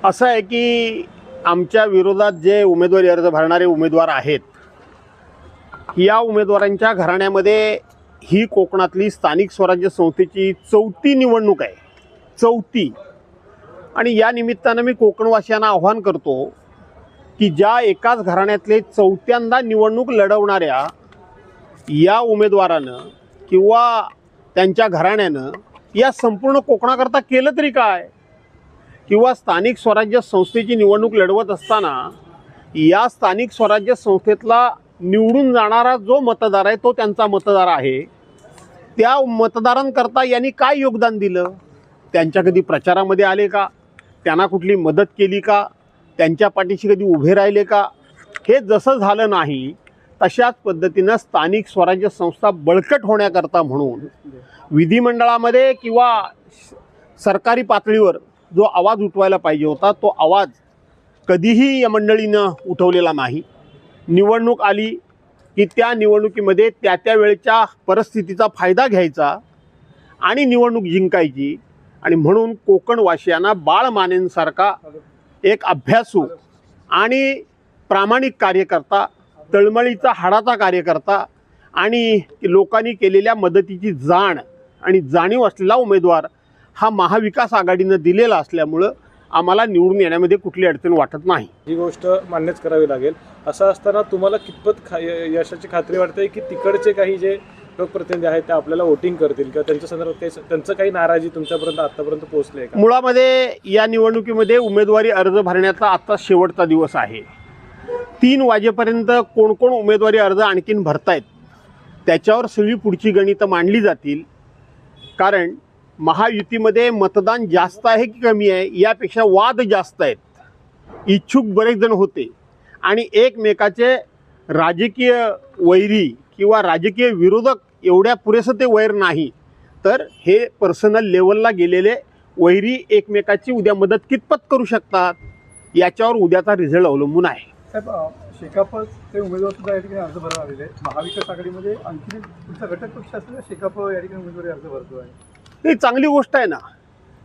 असं आहे की आमच्या विरोधात जे उमेदवारी अर्ज भरणारे उमेदवार आहेत, या उमेदवारांच्या घराण्यामध्ये ही कोकणातली स्थानिक स्वराज्य संस्थेची 4थी निवडणूक आहे, 4थी। आणि या निमित्तानं मी कोकणवासियांना आव्हान करतो की ज्या एकाच घराण्यातले 4थ्यांदा निवडणूक लढवणाऱ्या या उमेदवारानं किंवा त्यांच्या घराण्यानं या संपूर्ण कोकणाकरता केलं तरी काय, किंवा स्थानिक स्वराज्य संस्थेची निवडणूक लढवत असताना या स्थानिक स्वराज्य संस्थेतला निवडून जाणारा जो मतदार आहे तो त्यांचा मतदार आहे, त्या मतदारांकरता यांनी काय योगदान दिलं? त्यांच्या कधी प्रचारामध्ये आले का? त्यांना कुठली मदत केली का? त्यांच्या पाठीशी कधी उभे राहिले का? हे जसं झालं नाही तशाच पद्धतीनं स्थानिक स्वराज्य संस्था बळकट होण्याकरता म्हणून विधिमंडळामध्ये किंवा सरकारी पातळीवर जो आवाज उठवायला पाहिजे होता तो आवाज कधीही या मंडळीनं उठवलेला नाही। निवडणूक आली की त्या निवडणुकीमध्ये त्या वेळच्या परिस्थितीचा फायदा घ्यायचा आणि निवडणूक जिंकायची। आणि म्हणून कोकणवासियांना बाळ मानेंसारखा एक अभ्यासू आणि प्रामाणिक कार्यकर्ता, तळमळीचा हाडाचा कार्यकर्ता आणि लोकांनी केलेल्या मदतीची जाण आणि जाणीव असलेला उमेदवार हा महाविकास आघाडीनं दिलेला असल्यामुळं आम्हाला निवडून येण्यामध्ये कुठली अडचण वाटत नाही। ही गोष्ट मान्यच करावी लागेल। असं असताना तुम्हाला कितपत यशाची खात्री वाटते की तिकडचे काही जे लोकप्रतिनिधी आहेत ते आपल्याला वोटिंग करतील किंवा त्यांच्या संदर्भात त्यांचं काही नाराजी तुमच्यापर्यंत आतापर्यंत पोहोचली आहे का? मुळामध्ये या निवडणुकीमध्ये उमेदवारी अर्ज भरण्याचा आता शेवटचा दिवस आहे। 3 वाजेपर्यंत कोण कोण उमेदवारी अर्ज आणखीन भरतायत त्याच्यावर सगळी पुढची गणितं मांडली जातील। कारण महायुतीमध्ये मतदान जास्त आहे की कमी आहे यापेक्षा वाद जास्त आहेत। इच्छुक बरेच जण होते आणि एकमेकाचे राजकीय वैरी किंवा राजकीय विरोधक एवढ्या पुरेसं ते वैर नाही, तर हे पर्सनल लेवलला गेलेले वैरी एकमेकाची उद्या मदत कितपत करू शकतात याच्यावर उद्याचा रिझल्ट अवलंबून आहे। साहेब, शेकापचे उमेदवार सुद्धा या ठिकाणी अर्ज भरायला आलेले आहेत। महाविकास आघाडीमध्ये आणखी तुमचा घटक पक्ष असलेला शेकाप या ठिकाणी उमेदवारी अर्ज भरतो आहे, ही चांगली गोष्ट आहे ना।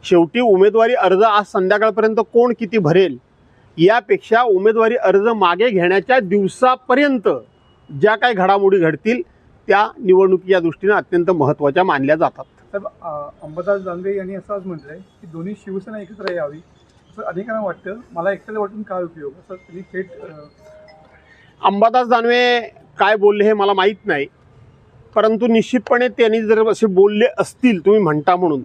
शेवटी उमेदवारी अर्ज आज संध्याकाळपर्यंत कोण किती भरेल यापेक्षा उमेदवारी अर्ज मागे घेण्याच्या दिवसापर्यंत ज्या काही घडामोडी घडतील त्या निवडणुकीच्या दृष्टीने अत्यंत महत्त्वाच्या मानल्या जातात। साहेब, अंबादास दानवे यांनी असं आज म्हटलंय की दोन्ही शिवसेना एकत्र यावी असं अनेकांना वाटतं। मला एकट्याला वाटून काय उपयोग, असं त्यांनी थेट अंबादास दानवे काय बोलले हे मला माहीत नाही, परंतु निश्चितपणे त्यांनी जर असे बोलले असतील तुम्ही म्हणता म्हणून,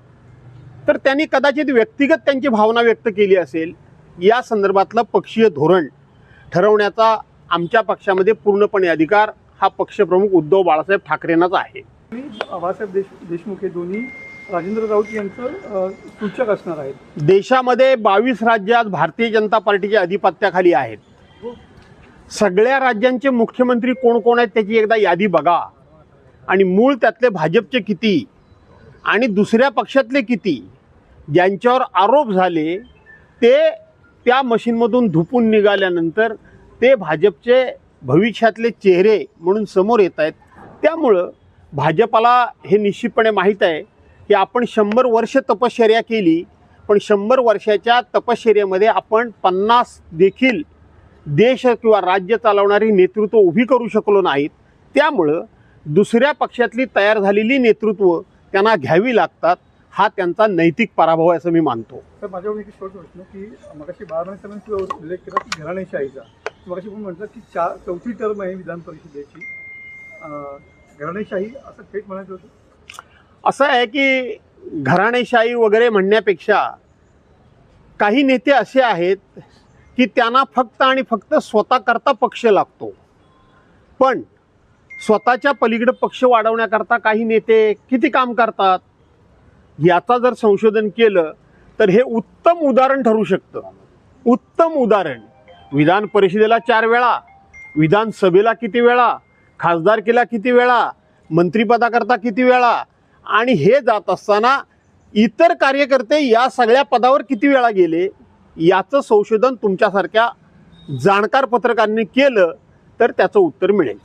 तर त्यांनी कदाचित व्यक्तिगत त्यांची भावना व्यक्त केली असेल। या संदर्भातलं पक्षीय धोरण ठरवण्याचा आमच्या पक्षामध्ये पूर्णपणे अधिकार हा पक्षप्रमुख उद्धव बाळासाहेब ठाकरेंनाच आहे। बाळासाहेब देशमुख हे दोन्ही राजेंद्र राऊत यांचं सूचक असणार आहेत। देशामध्ये 22 राज्य आज भारतीय जनता पार्टीच्या अधिपत्याखाली आहेत। सगळ्या राज्यांचे मुख्यमंत्री कोण कोण आहेत त्याची एकदा यादी बघा आणि मूळ त्यातले भाजपचे किती आणि दुसऱ्या पक्षातले किती, ज्यांच्यावर आरोप झाले ते त्या मशीनमधून धुपून निघाल्यानंतर ते भाजपचे भविष्यातले चेहरे म्हणून समोर येत आहेत। त्यामुळं भाजपाला हे निश्चितपणे माहीत आहे की आपण 100 वर्ष तपश्चर्या केली, पण 100 वर्षाच्या तपश्चर्येमध्ये आपण 50 देखील देश किंवा राज्य चालवणारी नेतृत्व उभी करू शकलो नाहीत। त्यामुळं दुसऱ्या पक्षातली तयार झालेली नेतृत्व त्यांना घ्यावी लागतात, हा त्यांचा नैतिक पराभव आहे असं मी मानतो। तर माझ्याकडून एक शेवट प्रश्न की मगाशी बाळासाहेबांनी उल्लेख केला की घराणेशाहीचा, मगाशी पण म्हटलं की 4थी टर्म आहे विधान परिषदेची, घराणेशाही असं थेट म्हणायचं होतं। असं आहे की घराणेशाही वगैरे म्हणण्यापेक्षा काही नेते असे आहेत की त्यांना फक्त आणि फक्त स्वतःकरता पक्ष लागतो, पण स्वतःच्या पलीकडे पक्ष वाढवण्याकरता काही नेते किती काम करतात याचा जर संशोधन केलं तर हे उत्तम उदाहरण ठरू शकतं। उत्तम उदाहरण, विधान परिषदेला 4 वेळा, विधानसभेला किती वेळा, खासदारकीला किती वेळा, मंत्रिपदाकरता किती वेळा, आणि हे जात असताना इतर कार्यकर्ते या सगळ्या पदावर किती वेळा गेले याचं संशोधन तुमच्यासारख्या जाणकार पत्रकारांनी केलं तर त्याचं उत्तर मिळेल।